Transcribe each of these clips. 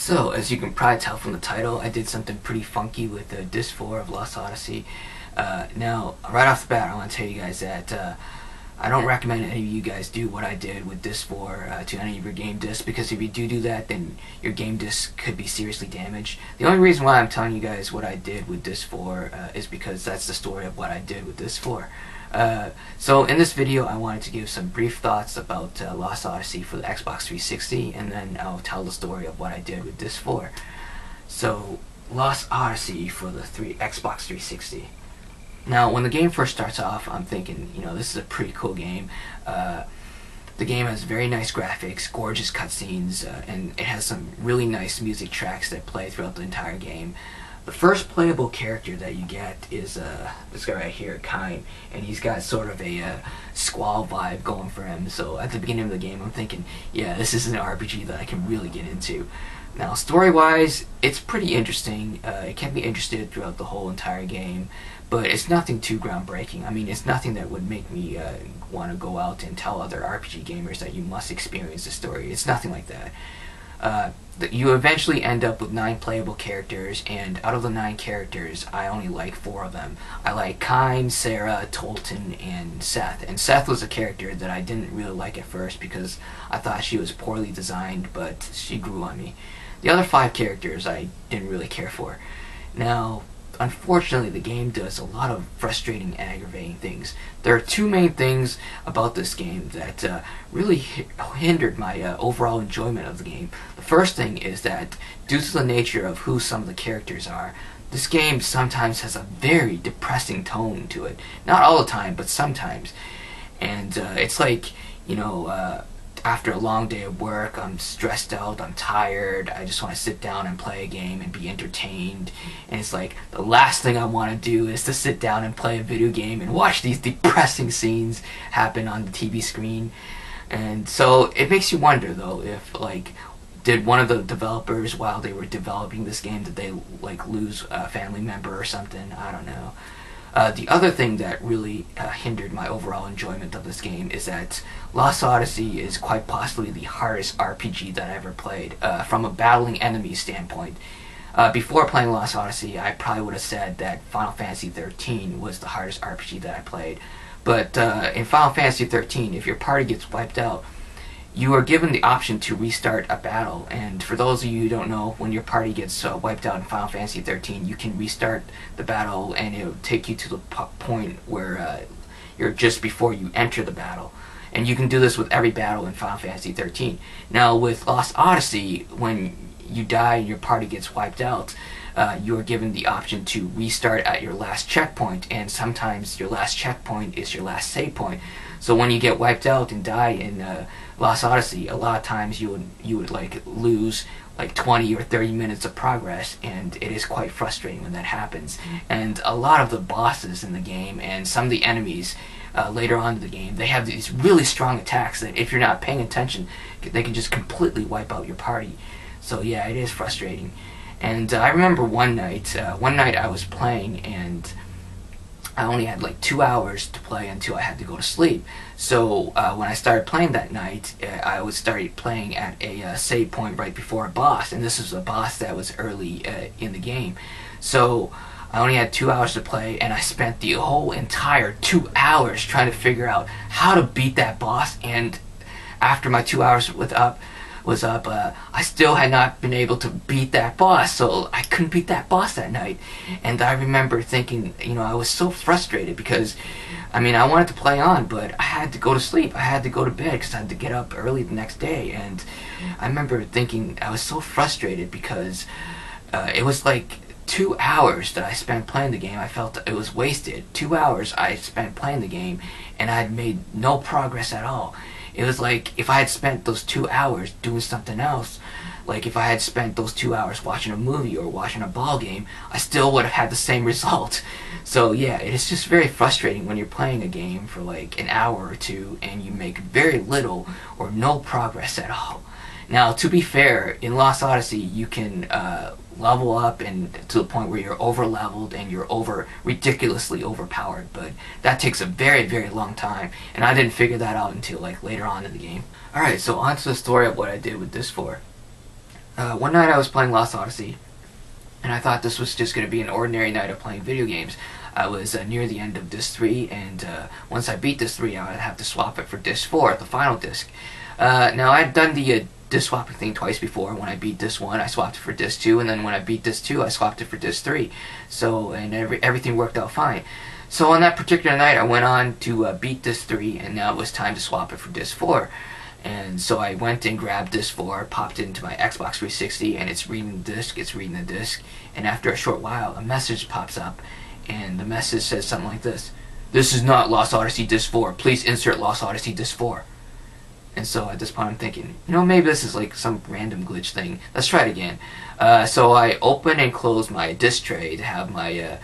So, as you can probably tell from the title, I did something pretty funky with Disc 4 of Lost Odyssey. Now, right off the bat, I want to tell you guys that I don't recommend any of you guys do what I did with Disc 4 to any of your game discs, because if you do that, then your game disc could be seriously damaged. The only reason why I'm telling you guys what I did with Disc 4 is because that's the story of what I did with Disc 4. So in this video, I wanted to give some brief thoughts about Lost Odyssey for the Xbox 360, and then I'll tell the story of what I did with Disc 4. So, Lost Odyssey for the Xbox 360. Now, when the game first starts off, I'm thinking, this is a pretty cool game. The game has very nice graphics, gorgeous cutscenes, and it has some really nice music tracks that play throughout the entire game. The first playable character that you get is this guy right here, Kine, and he's got sort of a squall vibe going for him. So at the beginning of the game, I'm thinking, yeah, this is an RPG that I can really get into. Now, story-wise, it's pretty interesting. It kept me interested throughout the whole entire game, but it's nothing too groundbreaking. I mean, it's nothing that would make me want to go out and tell other RPG gamers that you must experience the story. It's nothing like that. You eventually end up with 9 playable characters, and out of the 9 characters, I only like 4 of them. I like Kine, Sarah, Tolton, and Seth. And Seth was a character that I didn't really like at first because I thought she was poorly designed, but she grew on me. The other 5 characters I didn't really care for. Now, unfortunately, the game does a lot of frustrating, aggravating things. There are 2 main things about this game that really hindered my overall enjoyment of the game. The first thing is that, due to the nature of who some of the characters are, this game sometimes has a very depressing tone to it. Not all the time, but sometimes. And it's like, after a long day of work, I'm stressed out, I'm tired, I just want to sit down and play a game and be entertained. And it's like, the last thing I want to do is to sit down and play a video game and watch these depressing scenes happen on the TV screen. And so it makes you wonder, though, if, did one of the developers, while they were developing this game, did they, lose a family member or something? I don't know. The other thing that really hindered my overall enjoyment of this game is that Lost Odyssey is quite possibly the hardest RPG that I ever played, from a battling enemies standpoint. Before playing Lost Odyssey, I probably would have said that Final Fantasy XIII was the hardest RPG that I played. But in Final Fantasy XIII, if your party gets wiped out, you are given the option to restart a battle, and for those of you who don't know, when your party gets wiped out in Final Fantasy XIII, you can restart the battle, and it'll take you to the point where you're just before you enter the battle. And you can do this with every battle in Final Fantasy XIII. Now, with Lost Odyssey, when you die and your party gets wiped out, you are given the option to restart at your last checkpoint, and sometimes your last checkpoint is your last save point. So when you get wiped out and die in Lost Odyssey, a lot of times you would lose 20 or 30 minutes of progress, and it is quite frustrating when that happens. And a lot of the bosses in the game and some of the enemies later on in the game, they have these really strong attacks that if you're not paying attention, they can just completely wipe out your party. So yeah, it is frustrating. And I remember one night I was playing, and I only had 2 hours to play until I had to go to sleep. So when I started playing that night, I started playing at a save point right before a boss, and this was a boss that was early in the game. So I only had 2 hours to play, and I spent the whole entire 2 hours trying to figure out how to beat that boss. And after my 2 hours was up, I still had not been able to beat that boss, so I couldn't beat that boss that night. And I remember thinking, I was so frustrated because, I wanted to play on, but I had to go to sleep. I had to go to bed because I had to get up early the next day. And I remember thinking I was so frustrated because it was 2 hours that I spent playing the game. I felt it was wasted. 2 hours I spent playing the game, and I had made no progress at all. It was like if I had spent those 2 hours doing something else, if I had spent those 2 hours watching a movie or watching a ball game, I still would have had the same result. So yeah, it is just very frustrating when you're playing a game for an hour or 2 and you make very little or no progress at all. Now, to be fair, in Lost Odyssey, you can level up and to the point where you're over-leveled and you're ridiculously overpowered, but that takes a very, very long time, and I didn't figure that out until later on in the game. Alright, so on to the story of what I did with Disc 4. one night I was playing Lost Odyssey, and I thought this was just going to be an ordinary night of playing video games. I was near the end of disc 3, and once I beat disc 3, I would have to swap it for disc 4, the final disc. Now, I'd done the disc swapping thing twice before. When I beat disc 1, I swapped it for disc 2, and then when I beat disc 2, I swapped it for disc 3. So, and everything worked out fine. So on that particular night, I went on to beat disc 3, and now it was time to swap it for disc 4. And so I went and grabbed disc 4, popped it into my Xbox 360, and it's reading the disc, and after a short while, a message pops up, and the message says something like this: "This is not Lost Odyssey disc 4, please insert Lost Odyssey disc 4. And so at this point I'm thinking, maybe this is like some random glitch thing. Let's try it again. So I open and close my disc tray to have my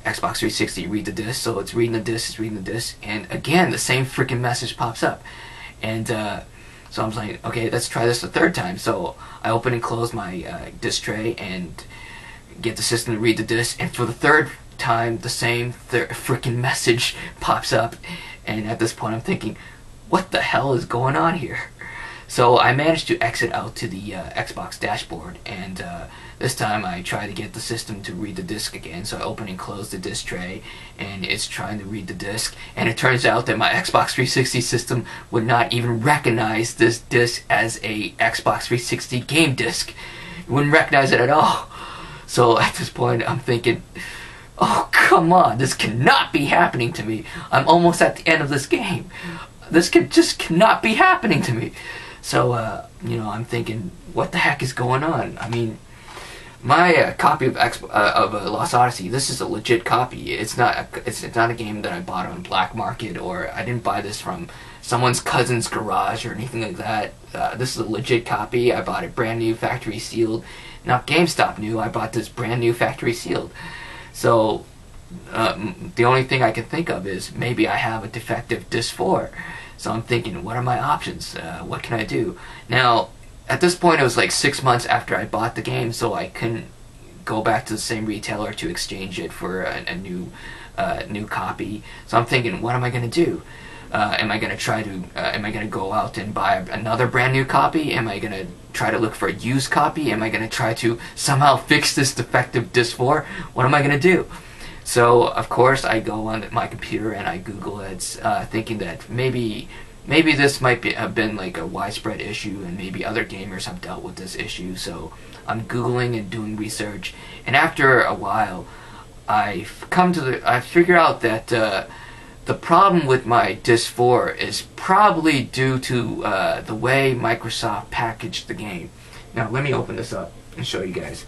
Xbox 360 read the disc. So it's reading the disc, and again the same freaking message pops up. And so I'm like, okay, let's try this a third time. So I open and close my disc tray and get the system to read the disc, and for the third time the same freaking message pops up. And at this point I'm thinking, what the hell is going on here? So I managed to exit out to the Xbox dashboard, and this time I try to get the system to read the disc again. So I open and close the disc tray, and it's trying to read the disc, and it turns out that my Xbox 360 system would not even recognize this disc as a Xbox 360 game disc. It wouldn't recognize it at all. So at this point I'm thinking, oh come on, this cannot be happening to me. I'm almost at the end of this game. This just cannot be happening to me. So, I'm thinking, what the heck is going on? I mean, my copy of Lost Odyssey, this is a legit copy. It's not a game that I bought on black market, or I didn't buy this from someone's cousin's garage or anything like that. This is a legit copy. I bought it brand new, factory sealed. Not GameStop new. I bought this brand new, factory sealed. So, the only thing I can think of is maybe I have a defective disc 4. So I'm thinking, what are my options? What can I do? Now, at this point it was like 6 months after I bought the game, so I couldn't go back to the same retailer to exchange it for a new copy. So I'm thinking, what am I going to do? Am I going to go out and buy another brand new copy? Am I going to try to look for a used copy? Am I going to try to somehow fix this defective disc 4? What am I going to do? So of course I go on my computer and I Google it, thinking that maybe this might have been like a widespread issue, and maybe other gamers have dealt with this issue. So I'm Googling and doing research, and after a while I figure out that the problem with my disc 4 is probably due to the way Microsoft packaged the game. Now let me open this up and show you guys.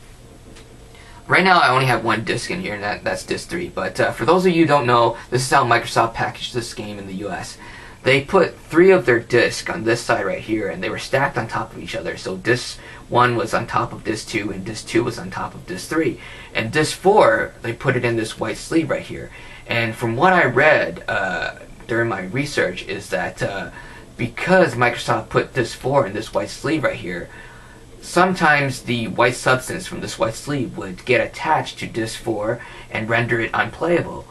Right now I only have one disc in here, and that's disc 3. But for those of you who don't know, this is how Microsoft packaged this game in the US. They put 3 of their discs on this side right here, and they were stacked on top of each other. So disc 1 was on top of disc 2, and disc 2 was on top of disc 3. And disc 4, they put it in this white sleeve right here. And from what I read during my research is that because Microsoft put disc 4 in this white sleeve right here, sometimes the white substance from this white sleeve would get attached to disc 4 and render it unplayable.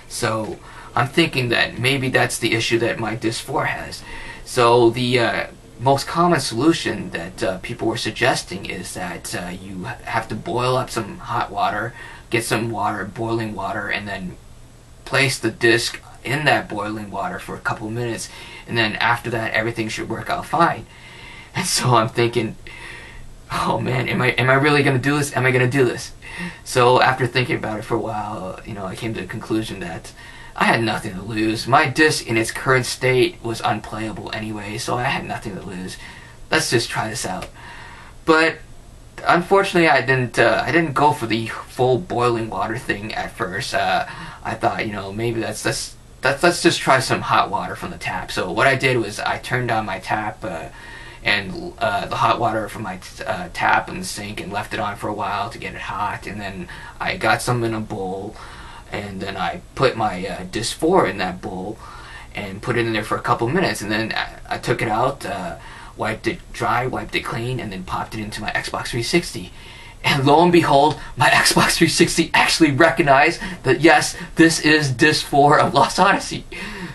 So I'm thinking that maybe that's the issue that my disc 4 has. So the most common solution that people were suggesting is that you have to boil up some hot water, get some water, boiling water, and then place the disc in that boiling water for a couple of minutes, and then after that everything should work out fine. And so I'm thinking, oh man, am I really gonna do this? Am I gonna do this? So after thinking about it for a while, I came to the conclusion that I had nothing to lose. My disc in its current state was unplayable anyway, so I had nothing to lose. Let's just try this out. But unfortunately, I didn't go for the full boiling water thing at first. I thought, maybe let's just try some hot water from the tap. So what I did was I turned on my tap and the hot water from my tap and the sink, and left it on for a while to get it hot, and then I got some in a bowl, and then I put my disc 4 in that bowl and put it in there for a couple minutes, and then I took it out, wiped it dry, wiped it clean, and then popped it into my Xbox 360. And lo and behold, my Xbox 360 actually recognized that yes, this is disc 4 of Lost Odyssey.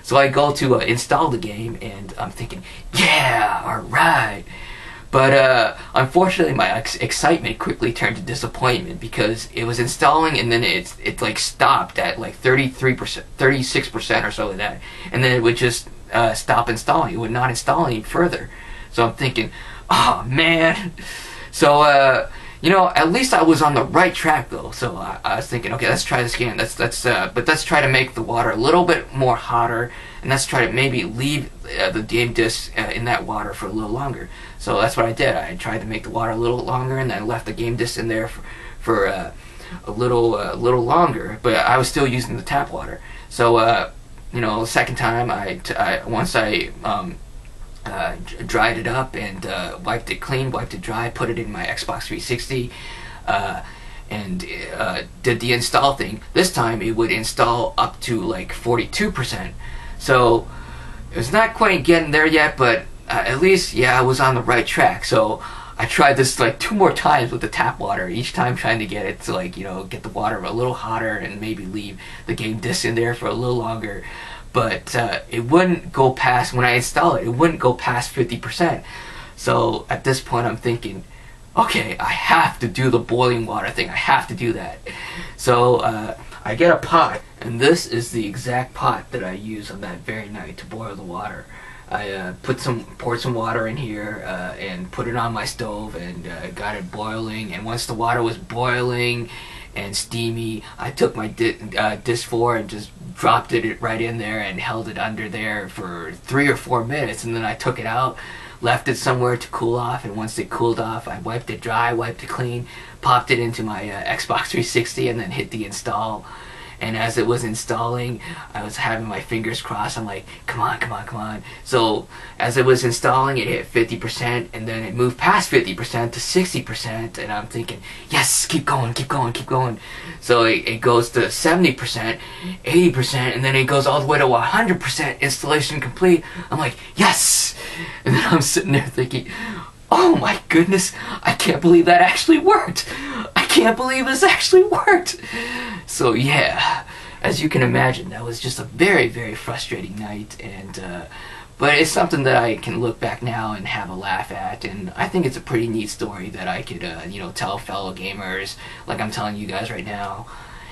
So I go to install the game, and I'm thinking, yeah, alright. But unfortunately, my excitement quickly turned to disappointment because it was installing, and then it like stopped at like 33%, 36% or so of that, and then it would just stop installing. It would not install any further. So I'm thinking, oh man. So you know, at least I was on the right track though. So I was thinking, okay, let's try this again. But let's try to make the water a little bit more hotter, and let's try to maybe leave the game disc in that water for a little longer. So that's what I did. I tried to make the water a little longer, and then left the game disc in there for a little longer. But I was still using the tap water. So you know, the second time, once I dried it up and wiped it clean, wiped it dry, put it in my Xbox 360, and did the install thing. This time it would install up to like 42%. So it was not quite getting there yet, but at least, yeah, I was on the right track. So I tried this like 2 more times with the tap water, each time trying to get it to, like, you know, get the water a little hotter and maybe leave the game disc in there for a little longer. But it wouldn't go past, when I install it, it wouldn't go past 50%. So at this point I'm thinking, okay, I have to do the boiling water thing. I have to do that. So I get a pot, and this is the exact pot that I used on that very night to boil the water. I poured some water in here and put it on my stove and got it boiling. And once the water was boiling and steamy, I took my disc 4 and just dropped it right in there and held it under there for 3 or 4 minutes, and then I took it out, left it somewhere to cool off, and once it cooled off, I wiped it dry, wiped it clean, popped it into my Xbox 360, and then hit the install. And as it was installing, I was having my fingers crossed. I'm like, come on, come on, come on. So as it was installing, it hit 50%, and then it moved past 50% to 60%, and I'm thinking, yes, keep going, keep going, keep going. So it goes to 70%, 80%, and then it goes all the way to 100% installation complete. I'm like, yes! And then I'm sitting there thinking, oh my goodness, I can't believe that actually worked. I can't believe this actually worked. So yeah, as you can imagine, that was just a very, very frustrating night, and but it's something that I can look back now and have a laugh at, and I think it's a pretty neat story that I could you know, tell fellow gamers like I'm telling you guys right now.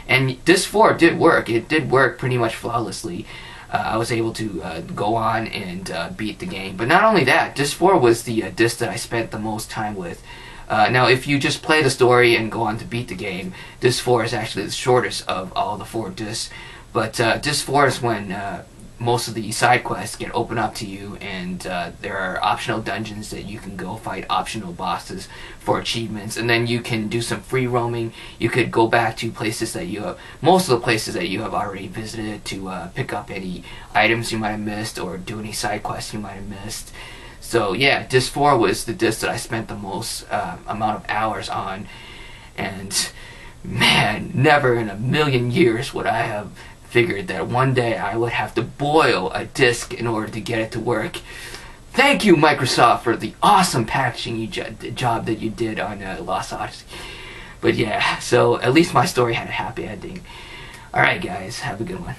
And Disc 4 did work. It did work pretty much flawlessly. I was able to go on and beat the game. But not only that, Disc 4 was the disc that I spent the most time with. Now, if you just play the story and go on to beat the game, Disc 4 is actually the shortest of all the 4 discs. But Disc 4 is when most of the side quests get opened up to you, and there are optional dungeons that you can go fight optional bosses for achievements, and then you can do some free roaming. You could go back to places that you have, most of the places that you have already visited, to pick up any items you might have missed or do any side quests you might have missed. So yeah, Disc 4 was the disc that I spent the most amount of hours on, and man, never in a million years would I have figured that one day I would have to boil a disc in order to get it to work. Thank you, Microsoft, for the awesome packaging job that you did on Lost Odyssey. But yeah, so at least my story had a happy ending. Alright guys, have a good one.